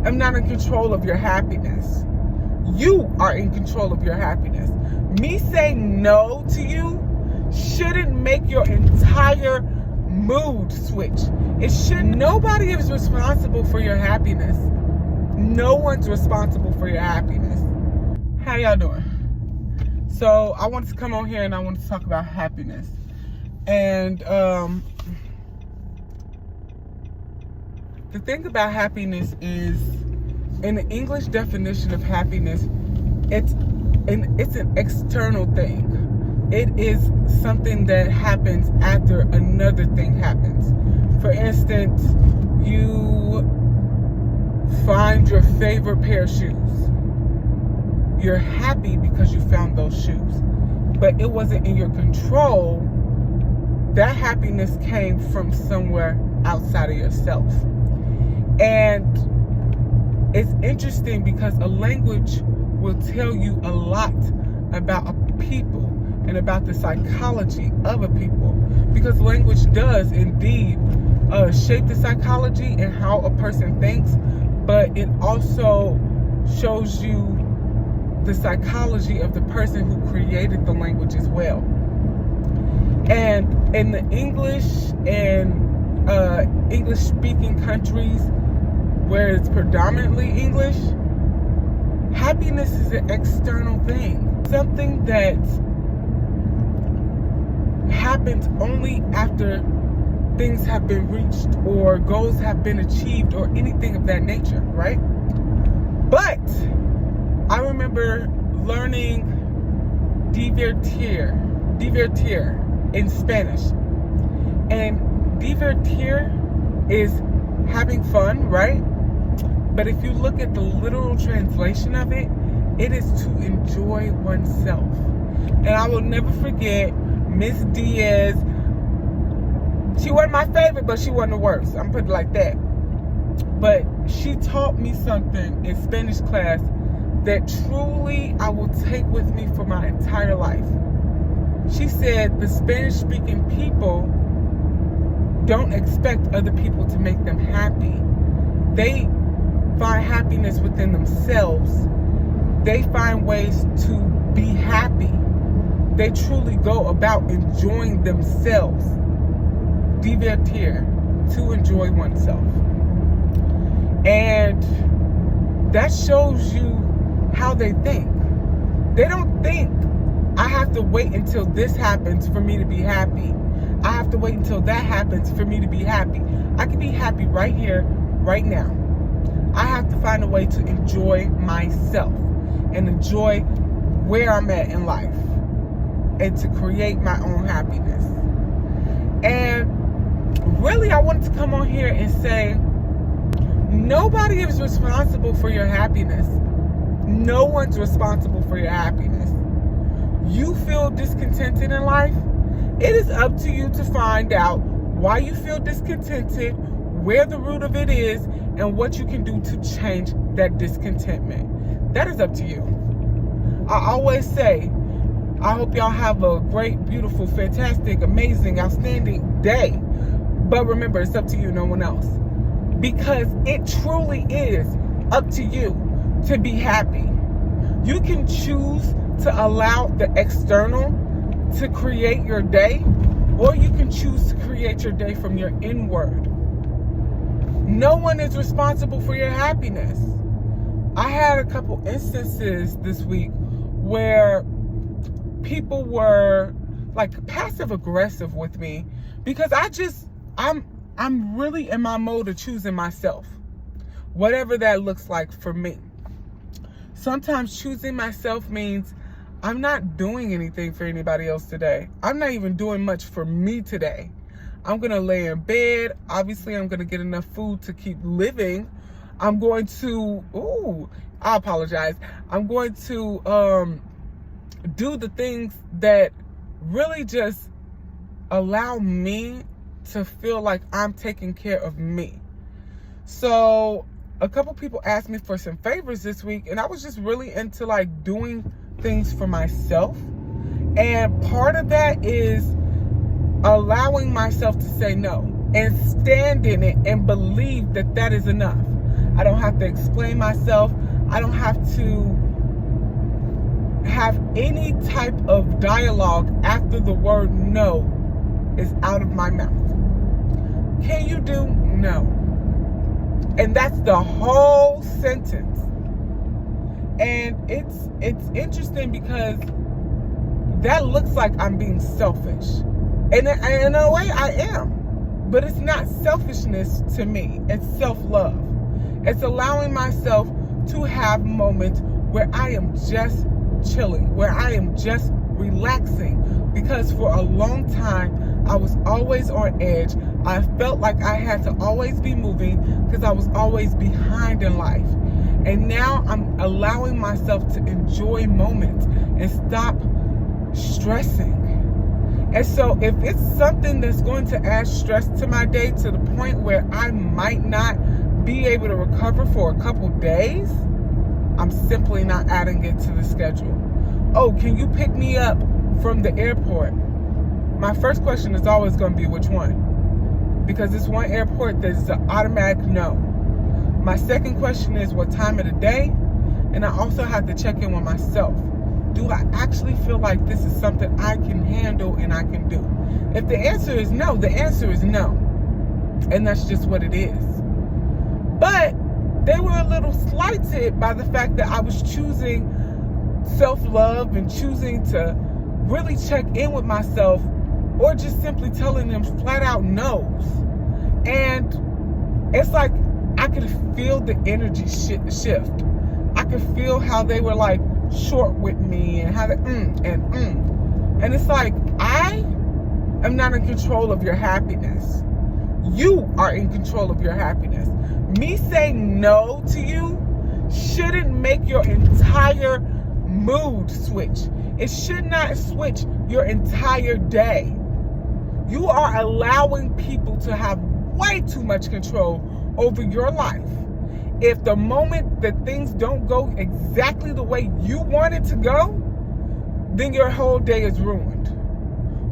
am not in control of your happiness. You are in control of your happiness. Me saying no to you shouldn't make your entire mood switch. It should. Nobody is responsible for your happiness. No one's responsible for your happiness. How y'all doing? So I wanted to come on here and I wanted to talk about happiness. And the thing about happiness is, in the English definition of happiness, it's an external thing. It is something that happens after another thing happens. For instance, you find your favorite pair of shoes. You're happy because you found those shoes, but it wasn't in your control. That happiness came from somewhere outside of yourself. And it's interesting because a language will tell you a lot about a people and about the psychology of a people, because language does indeed shape the psychology and how a person thinks, but it also shows you the psychology of the person who created the language as well. And in the English and English speaking countries where it's predominantly English, happiness is an external thing. Something that happens only after things have been reached or goals have been achieved or anything of that nature, right? But I remember learning divertir in Spanish. And divertir is having fun, right? But if you look at the literal translation of it, it is to enjoy oneself. And I will never forget Miss Diaz. She wasn't my favorite, but she wasn't the worst. I'm putting it like that. But she taught me something in Spanish class that truly I will take with me for my entire life. She said the Spanish-speaking people don't expect other people to make them happy. They find happiness within themselves. They find ways to be happy. They truly go about enjoying themselves. Divertir, to enjoy oneself. And that shows you how they think. They don't think, I have to wait until this happens for me to be happy. I have to wait until that happens for me to be happy. I can be happy right here, right now. I have to find a way to enjoy myself and enjoy where I'm at in life and to create my own happiness. And really, I wanted to come on here and say, nobody is responsible for your happiness. No one's responsible for your happiness. You feel discontented in life? It is up to you to find out why you feel discontented, where the root of it is, and what you can do to change that discontentment. That is up to you. I always say, I hope y'all have a great, beautiful, fantastic, amazing, outstanding day. But remember, it's up to you, no one else. Because it truly is up to you to be happy. You can choose to allow the external to create your day, or you can choose to create your day from your inward. No one is responsible for your happiness. I had a couple instances this week where people were like passive aggressive with me because I'm really in my mode of choosing myself, whatever that looks like for me. Sometimes choosing myself means I'm not doing anything for anybody else today. I'm not even doing much for me today. I'm going to lay in bed. Obviously, I'm going to get enough food to keep living. I'm going to, I apologize. I'm going to do the things that really just allow me to feel like I'm taking care of me. So a couple people asked me for some favors this week, and I was just really into like doing things for myself. And part of that is allowing myself to say no and stand in it and believe that that is enough. I don't have to explain myself. I don't have to have any type of dialogue after the word no is out of my mouth. Can you do? No. And that's the whole sentence. And it's interesting because that looks like I'm being selfish. And in a way I am. But it's not selfishness to me. It's self-love. It's allowing myself to have moments where I am just chilling, where I am just relaxing. Because for a long time, I was always on edge. I felt like I had to always be moving because I was always behind in life. And now I'm allowing myself to enjoy moments and stop stressing. And so if it's something that's going to add stress to my day to the point where I might not be able to recover for a couple days, I'm simply not adding it to the schedule. Oh, can you pick me up from the airport? My first question is always going to be which one? Because it's one airport that's an automatic no. My second question is what time of the day? And I also have to check in with myself. Do I actually feel like this is something I can handle and I can do? If the answer is no, the answer is no. And that's just what it is. But they were a little slighted by the fact that I was choosing self-love and choosing to really check in with myself, or just simply telling them flat out no's. And it's like I could feel the energy shift. I could feel how they were like short with me and how they and it's like, I am not in control of your happiness. You are in control of your happiness. Me saying no to you shouldn't make your entire mood switch. It should not switch your entire day. You are allowing people to have way too much control over your life. If the moment that things don't go exactly the way you want it to go, then your whole day is ruined.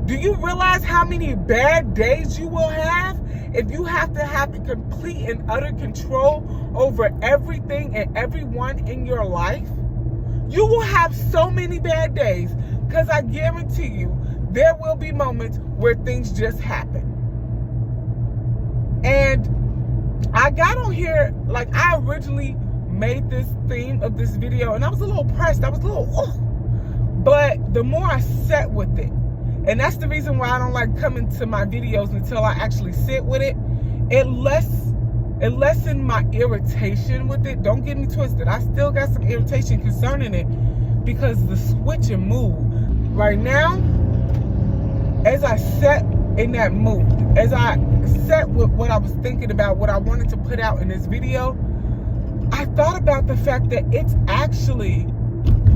Do you realize how many bad days you will have if you have to have complete and utter control over everything and everyone in your life? You will have so many bad days, because I guarantee you there will be moments where things just happen. And I got on here, like, I originally made this theme of this video and I was a little pressed. I was a little, but the more I sat with it, and that's the reason why I don't like coming to my videos until I actually sit with it, it lessened my irritation with it. Don't get me twisted. I still got some irritation concerning it because the switch and mood. Right now, as I sat in that mood, as I sat with what I was thinking about, what I wanted to put out in this video, I thought about the fact that it's actually,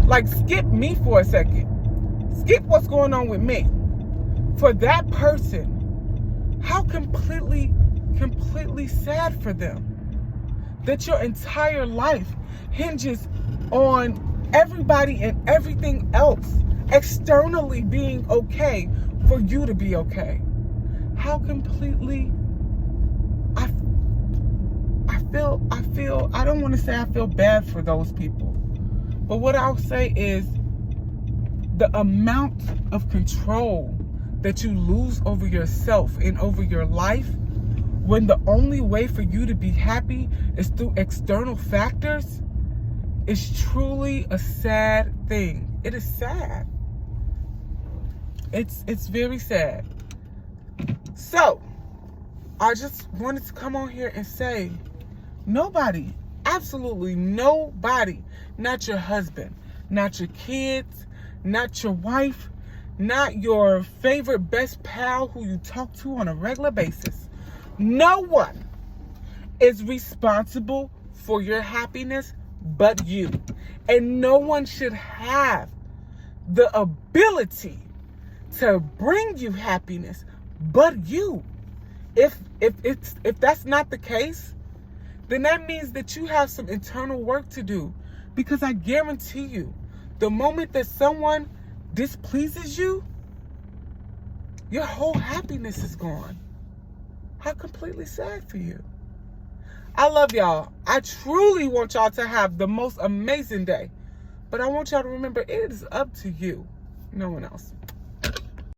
like, skip me for a second. Skip what's going on with me. For that person, how completely sad for them that your entire life hinges on everybody and everything else externally being okay for you to be okay. How completely I feel, I don't want to say I feel bad for those people, but what I'll say is the amount of control that you lose over yourself and over your life when the only way for you to be happy is through external factors is truly a sad thing. It is sad. It's very sad. So, I just wanted to come on here and say, nobody, absolutely nobody, not your husband, not your kids, not your wife, not your favorite best pal who you talk to on a regular basis. No one is responsible for your happiness but you. And no one should have the ability to bring you happiness but you. If that's not the case, then that means that you have some internal work to do. Because I guarantee you, the moment that someone displeases you, your whole happiness is gone. How completely sad for you. I love y'all. I truly want y'all to have the most amazing day. But I want y'all to remember, it is up to you. No one else.